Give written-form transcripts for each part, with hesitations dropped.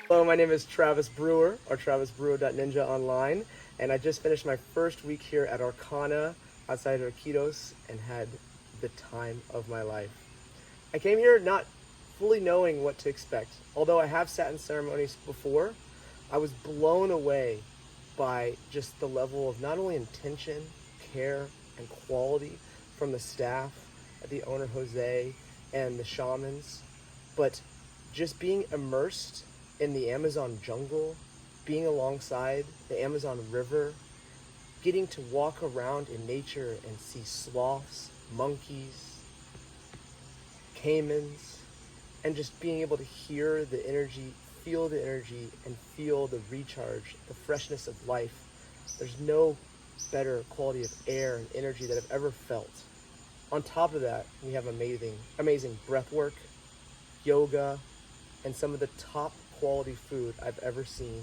Hello, my name is Travis Brewer, or travisbrewer.ninja online, and I just finished my first week here at Arkana outside of Iquitos and had the time of my life. I came here not fully knowing what to expect. Although I have sat in ceremonies before, I was blown away by just the level of not only intention, care, and quality from the staff, the owner Jose, and the shamans, but just being immersed in the Amazon jungle, being alongside the Amazon River, getting to walk around in nature and see sloths, monkeys, caimans, and just being able to hear the energy, feel the energy, and feel the recharge, the freshness of life. There's no better quality of air and energy that I've ever felt. On top of that, we have amazing breath work, yoga, and some of the top quality food I've ever seen,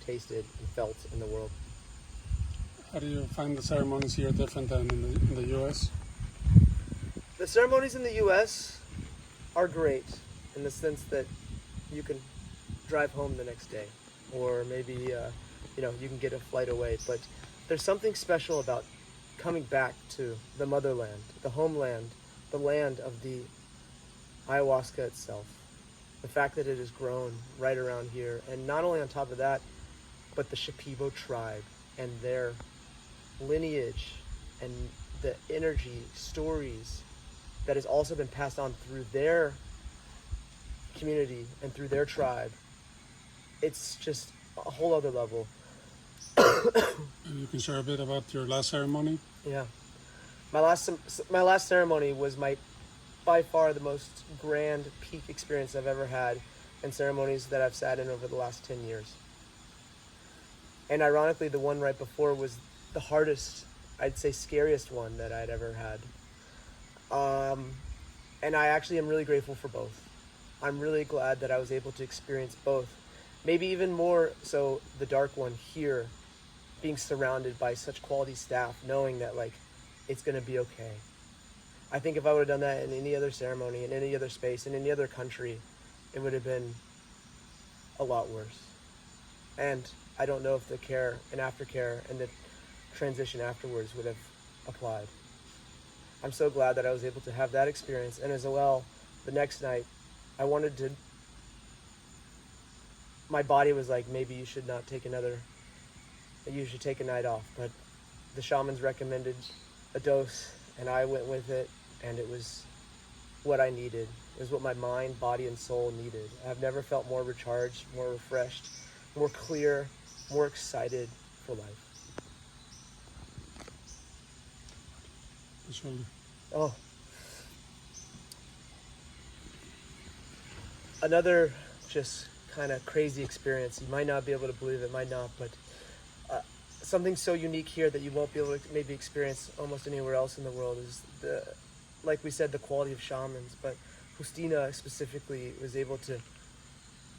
tasted, and felt in the world. How do you find the ceremonies here different than in the U.S.? The ceremonies in the U.S. are great in the sense that you can drive home the next day, or maybe you can get a flight away. But there's something special about coming back to the motherland, the homeland, the land of the ayahuasca itself. The fact that it has grown right around here, and not only on top of that, but the Shipibo tribe and their lineage and the energy, stories that has also been passed on through their community and through their tribe. It's just a whole other level. You can share a bit about your last ceremony? Yeah. My last ceremony was by far the most grand peak experience I've ever had in ceremonies that I've sat in over the last 10 years. And ironically, the one right before was the hardest, I'd say scariest one that I'd ever had. And I actually am really grateful for both. I'm really glad that I was able to experience both. Maybe even more so the dark one here, being surrounded by such quality staff, knowing that it's gonna be okay. I think if I would have done that in any other ceremony, in any other space, in any other country, it would have been a lot worse. And I don't know if the care and aftercare and the transition afterwards would have applied. I'm so glad that I was able to have that experience. And as well, the next night, my body was like, maybe you should take a night off. But the shamans recommended a dose, and I went with it, and it was what I needed. It was what my mind, body, and soul needed. I've never felt more recharged, more refreshed, more clear, more excited for life. Oh. Another just kind of crazy experience. You might not be able to believe it, might not, but something so unique here that you won't be able to maybe experience almost anywhere else in the world is like we said, the quality of shamans. But Justina specifically was able to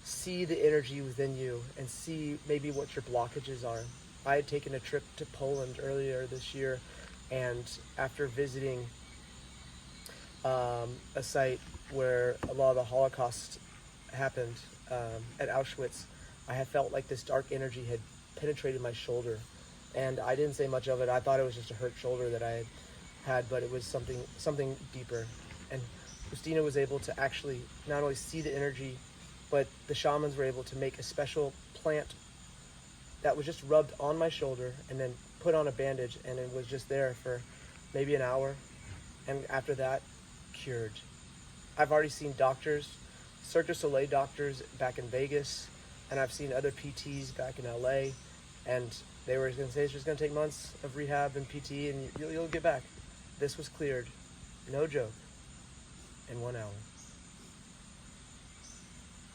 see the energy within you and see maybe what your blockages are. I had taken a trip to Poland earlier this year, and after visiting a site where a lot of the Holocaust happened at Auschwitz, I had felt like this dark energy had penetrated my shoulder, and I didn't say much of it. I thought it was just a hurt shoulder that I had, but it was something deeper. And Justina was able to actually not only see the energy, but the shamans were able to make a special plant that was just rubbed on my shoulder and then put on a bandage, and it was just there for maybe an hour, and after that, cured. I've already seen doctors, Cirque du Soleil doctors back in Vegas, and I've seen other PTs back in LA, and they were going to say it's just going to take months of rehab and PT, and you'll get back. This was cleared, no joke, in 1 hour.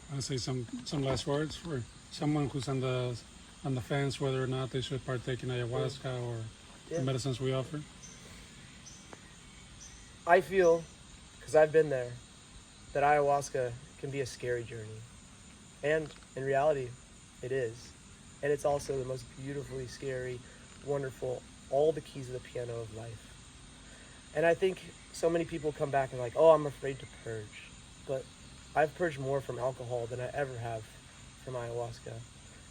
I want to say some last words for someone who's on the fence whether or not they should partake in ayahuasca or the medicines we offer. I feel, because I've been there, that ayahuasca can be a scary journey. And in reality, it is. And it's also the most beautifully scary, wonderful, all the keys of the piano of life. And I think so many people come back and like, oh, I'm afraid to purge. But I've purged more from alcohol than I ever have from ayahuasca.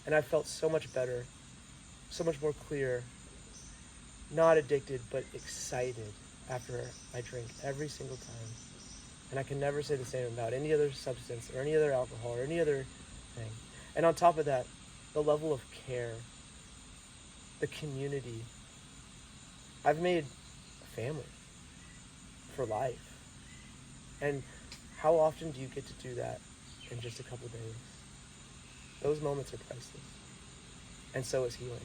And I felt so much better, so much more clear, not addicted, but excited after I drink every single time. And I can never say the same about any other substance or any other alcohol or any other thing. And on top of that, the level of care, the community. I've made a family for life. And how often do you get to do that in just a couple days? Those moments are priceless. And so is healing.